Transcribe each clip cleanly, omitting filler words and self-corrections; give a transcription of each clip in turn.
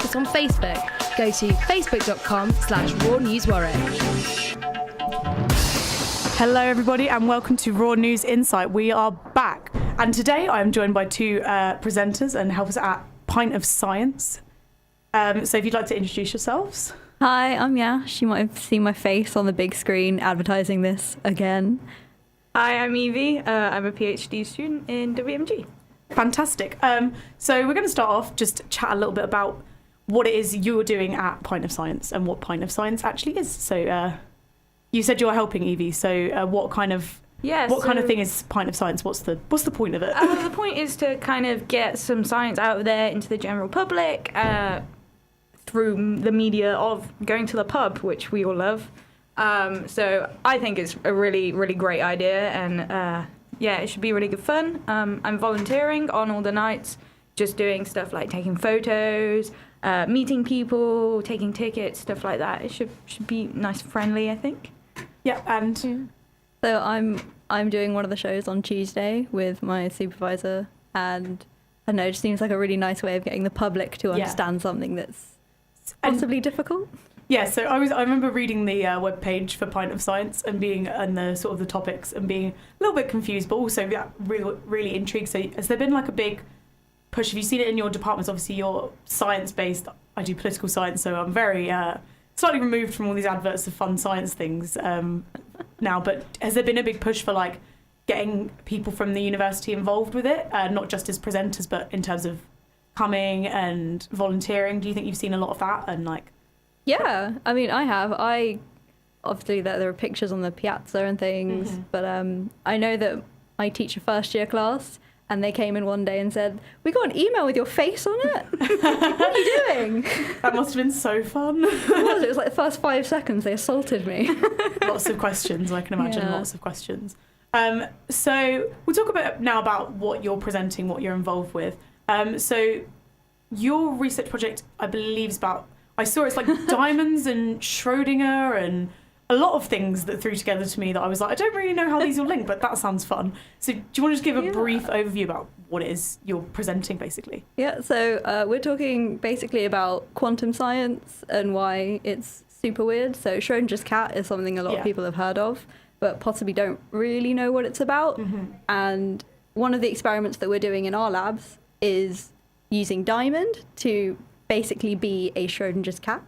like us on Facebook. Go to facebook.com/rawNewsWarwick. Hello everybody and welcome to Raw News Insight. We are back and today I am joined by two presenters and helpers at Pint of Science. So if you'd like to introduce yourselves. Hi, I'm Yash. You might have seen my face on the big screen advertising this again. Hi, I'm Evie. I'm a PhD student in WMG. Fantastic. So we're going to start off, just chat a little bit about what it is you're doing at Pint of Science and what Pint of Science actually is. So you said you're helping Evie. So what kind of thing is Pint of Science? What's the point of it? The point is to kind of get some science out there into the general public through the media of going to the pub, which we all love. So I think it's a really, really great idea, and it should be really good fun. I'm volunteering on all the nights, just doing stuff like taking photos, meeting people, taking tickets, stuff like that. It should be nice and friendly, I think. Yeah, and so I'm doing one of the shows on Tuesday with my supervisor, and I don't know, it just seems like a really nice way of getting the public to understand something that's possibly difficult. Yeah, so I remember reading the webpage for Pint of Science and being in the sort of the topics and being a little bit confused, but also really intrigued. So has there been like a big push? Have you seen it in your departments? Obviously, you're science-based. I do political science, so I'm very slightly removed from all these adverts of fun science things now. But has there been a big push for like getting people from the university involved with it, not just as presenters, but in terms of coming and volunteering? Do you think you've seen a lot of that and like? Yeah, I mean, I have. Obviously there are pictures on the piazza and things, but I know that I teach a first year class, and they came in one day and said, "We got an email with your face on it. What are you doing?" That must have been so fun. It was like the first 5 seconds they assaulted me. Lots of questions, I can imagine. Yeah. Lots of questions. So we'll talk now about what you're presenting, what you're involved with. So your research project, I believe, is about, I saw it's like diamonds and Schrödinger and a lot of things that threw together to me that I was like, I don't really know how these all link, but that sounds fun. So do you want to just give a brief overview about what it is you're presenting, basically? Yeah, so we're talking basically about quantum science and why it's super weird. So Schrödinger's cat is something a lot of people have heard of, but possibly don't really know what it's about. And one of the experiments that we're doing in our labs is using diamond to basically be a Schrödinger's cat.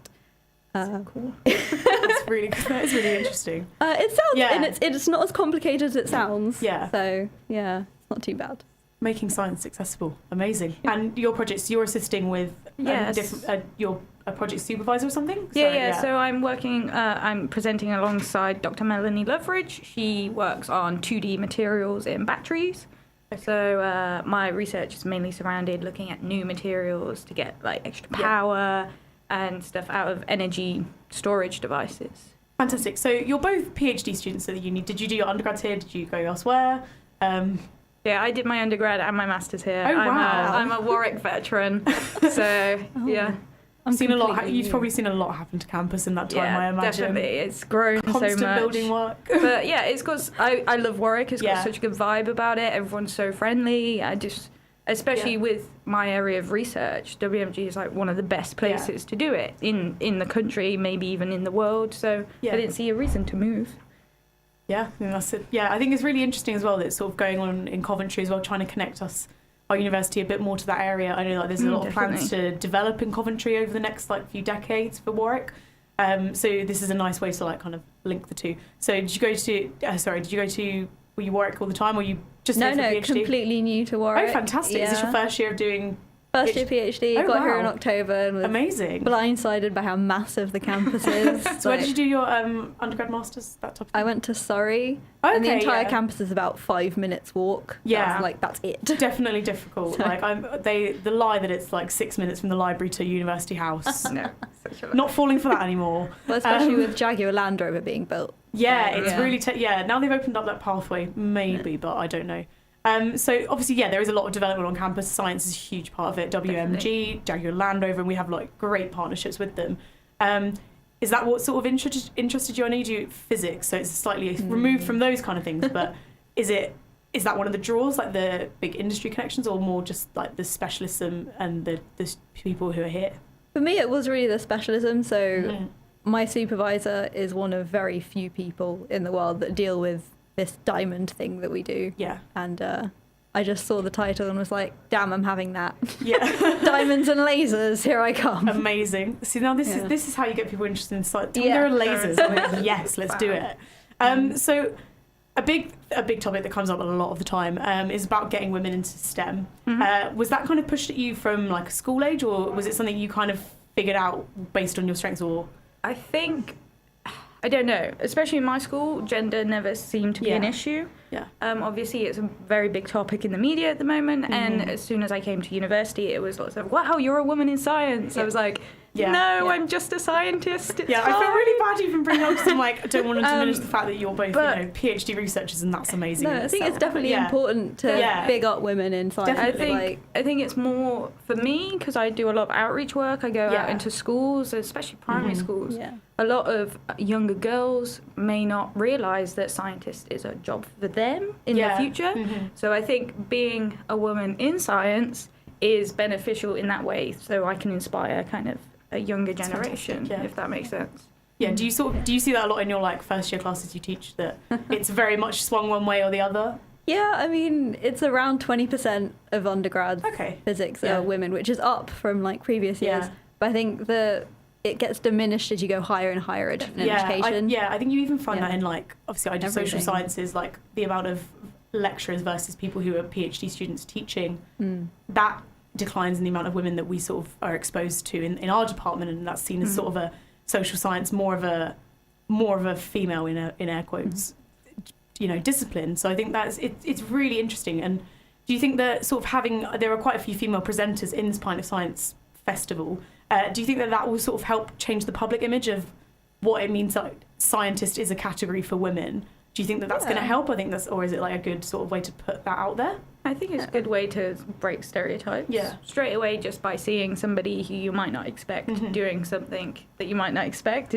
Cool. That's really interesting. It sounds, and it's not as complicated as it sounds. Yeah. So yeah, it's not too bad. Making science accessible, amazing. And your projects, you're assisting with you're a project supervisor or something? So I'm presenting alongside Dr. Melanie Loveridge. She works on 2D materials in batteries. So my research is mainly surrounded looking at new materials to get like extra power and stuff out of energy storage devices. Fantastic. So you're both PhD students at the uni. Did you do your undergrads here? Did you go elsewhere? Yeah, I did my undergrad and my master's here. Oh, wow. I'm a Warwick veteran. So yeah. You've probably seen a lot happen to campus in that time, I imagine. Definitely. It's grown so much. Constant building work. But yeah, it's because I love Warwick. It's got such a good vibe about it. Everyone's so friendly. Especially with my area of research, WMG is like one of the best places to do it in the country, maybe even in the world. So I didn't see a reason to move. Yeah, that's it. Yeah, I think it's really interesting as well that it's sort of going on in Coventry as well, trying to connect our university a bit more to that area. I know like there's a lot of plans to develop in Coventry over the next like few decades for Warwick. So this is a nice way to like kind of link the two. So did you go to were you Warwick all the time, or you just No, PhD? Completely new to Warwick. Oh, fantastic. Yeah. Is this your first year of doing First year PhD, got here in October and was amazing. Blindsided by how massive the campus is. So where did you do your undergrad masters? That type of thing? I went to Surrey, and the entire campus is about 5 minutes walk. Yeah, that's it. Definitely difficult. The lie that it's like 6 minutes from the library to University House. No, not falling for that anymore. Well, especially with Jaguar Land Rover being built. Yeah, it's really now they've opened up that pathway, maybe, but I don't know. So obviously, there is a lot of development on campus. Science is a huge part of it. WMG, definitely. Jaguar Land Rover, and we have like great partnerships with them. Is that what sort of interested you? I know you do physics, so it's slightly removed from those kind of things. But is that one of the draws, like the big industry connections, or more just like the specialism and the people who are here? For me, it was really the specialism. So my supervisor is one of very few people in the world that deal with this diamond thing that we do. Yeah. And I just saw the title and was like, damn, I'm having that. Yeah. Diamonds and lasers, here I come. Amazing. See, now this is how you get people interested in science. Yeah. There are lasers. I'm like, yes, let's do it. So a big topic that comes up a lot of the time is about getting women into STEM. Was that kind of pushed at you from like school age, or was it something you kind of figured out based on your strengths? Or I think, I don't know, especially in my school, gender never seemed to be an issue. Yeah. Obviously, it's a very big topic in the media at the moment, and as soon as I came to university, it was lots of, wow, you're a woman in science. I was like, I'm just a scientist. It's I fine. feel really bad even bringing up because I'm like, I don't want to diminish the fact that you're both PhD researchers, and that's amazing. No, I think it's definitely important to big up women in science. I think it's more for me because I do a lot of outreach work. I go out into schools, especially primary schools. Yeah. A lot of younger girls may not realise that scientist is a job for them in the future. So I think being a woman in science is beneficial in that way. So I can inspire kind of a younger generation, if that makes sense. Yeah. Do you see that a lot in your like first year classes you teach, that it's very much swung one way or the other? Yeah, I mean, it's around 20% of undergrads physics are women, which is up from like previous years. But I think it gets diminished as you go higher and higher in education. I think you even find that in like, obviously I do social Everything. sciences, like the amount of lecturers versus people who are PhD students teaching, that declines in the amount of women that we sort of are exposed to in our department, and that's seen as sort of a social science, more of a female in air quotes, discipline. So I think it's really interesting. And do you think that sort of there are quite a few female presenters in this Pint of Science festival? Do you think that will sort of help change the public image of what it means that scientist is a category for women? Do you think that that's going to help? I think or is it like a good sort of way to put that out there? I think it's a good way to break stereotypes. Yeah. Straight away, just by seeing somebody who you might not expect doing something that you might not expect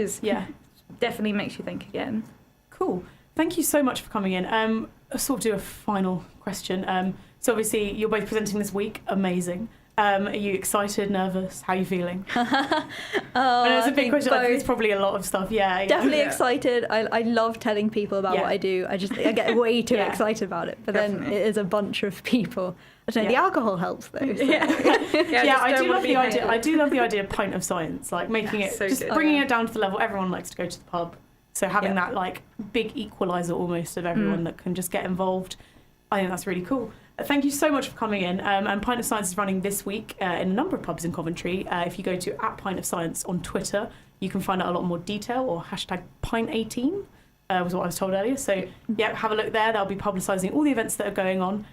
definitely makes you think again. Cool. Thank you so much for coming in. I'll sort of do a final question. So obviously you're both presenting this week. Amazing. Are you excited, nervous? How are you feeling? I know it's a big question. I think it's probably a lot of stuff. Definitely excited. I love telling people about what I do. I get way too excited about it. But then it is a bunch of people. I don't know, the alcohol helps though. So. I do love the idea. I do love the idea of Pint of Science, like making it, so just bringing it down to the level everyone likes to go to the pub. So having that like big equalizer almost of everyone that can just get involved. I think that's really cool. Thank you so much for coming in. And Pint of Science is running this week in a number of pubs in Coventry. If you go to @PintofScience on Twitter, you can find out a lot more detail, or #Pint18 was what I was told earlier. So have a look there. They'll be publicising all the events that are going on.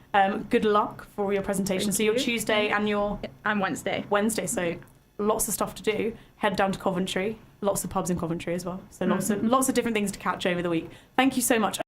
Good luck for all your presentations. So your Tuesday and your... And Wednesday. So lots of stuff to do. Head down to Coventry. Lots of pubs in Coventry as well. So lots of different things to catch over the week. Thank you so much.